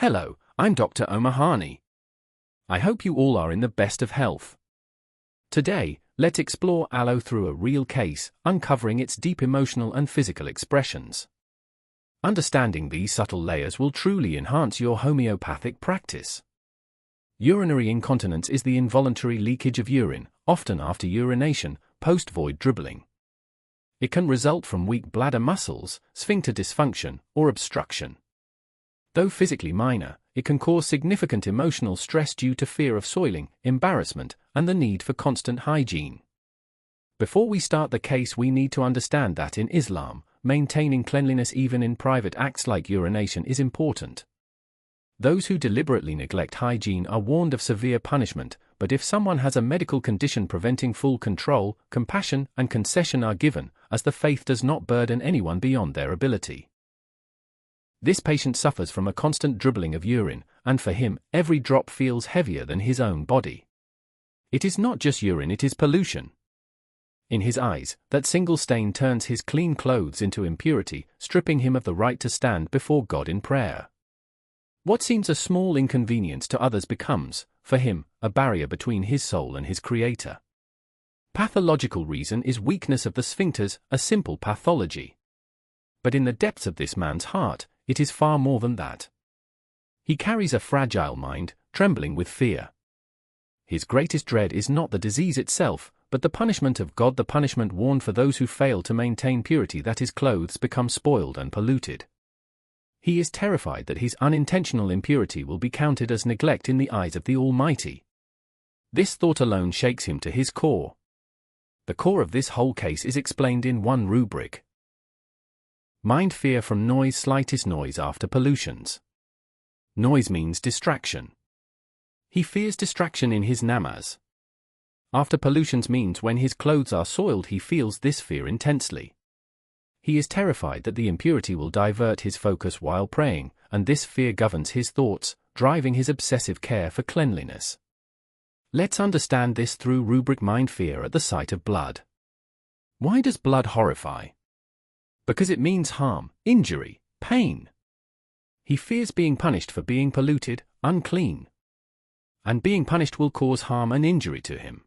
Hello, I'm Dr. Omahani. I hope you all are in the best of health. Today, let's explore aloe through a real case, uncovering its deep emotional and physical expressions. Understanding these subtle layers will truly enhance your homeopathic practice. Urinary incontinence is the involuntary leakage of urine, often after urination, post-void dribbling. It can result from weak bladder muscles, sphincter dysfunction, or obstruction. Though physically minor, it can cause significant emotional stress due to fear of soiling, embarrassment, and the need for constant hygiene. Before we start the case, we need to understand that in Islam, maintaining cleanliness even in private acts like urination is important. Those who deliberately neglect hygiene are warned of severe punishment, but if someone has a medical condition preventing full control, compassion and concession are given, as the faith does not burden anyone beyond their ability. This patient suffers from a constant dribbling of urine, and for him, every drop feels heavier than his own body. It is not just urine, it is pollution. In his eyes, that single stain turns his clean clothes into impurity, stripping him of the right to stand before God in prayer. What seems a small inconvenience to others becomes, for him, a barrier between his soul and his Creator. Pathological reason is weakness of the sphincters, a simple pathology. But in the depths of this man's heart, it is far more than that. He carries a fragile mind, trembling with fear. His greatest dread is not the disease itself, but the punishment of God, the punishment warned for those who fail to maintain purity, that his clothes become spoiled and polluted. He is terrified that his unintentional impurity will be counted as neglect in the eyes of the Almighty. This thought alone shakes him to his core. The core of this whole case is explained in one rubric. Mind fear from noise, slightest noise after pollutions. Noise means distraction. He fears distraction in his namaz. After pollutions means when his clothes are soiled, he feels this fear intensely. He is terrified that the impurity will divert his focus while praying, and this fear governs his thoughts, driving his obsessive care for cleanliness. Let's understand this through rubric mind fear at the sight of blood. Why does blood horrify? Because it means harm, injury, pain. He fears being punished for being polluted, unclean. And being punished will cause harm and injury to him.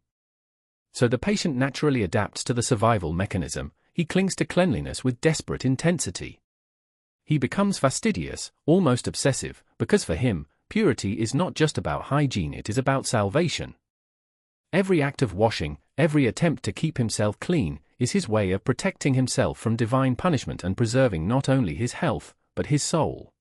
So the patient naturally adapts to the survival mechanism. He clings to cleanliness with desperate intensity. He becomes fastidious, almost obsessive, because for him, purity is not just about hygiene, it is about salvation. Every act of washing, every attempt to keep himself clean, is his way of protecting himself from divine punishment and preserving not only his health, but his soul.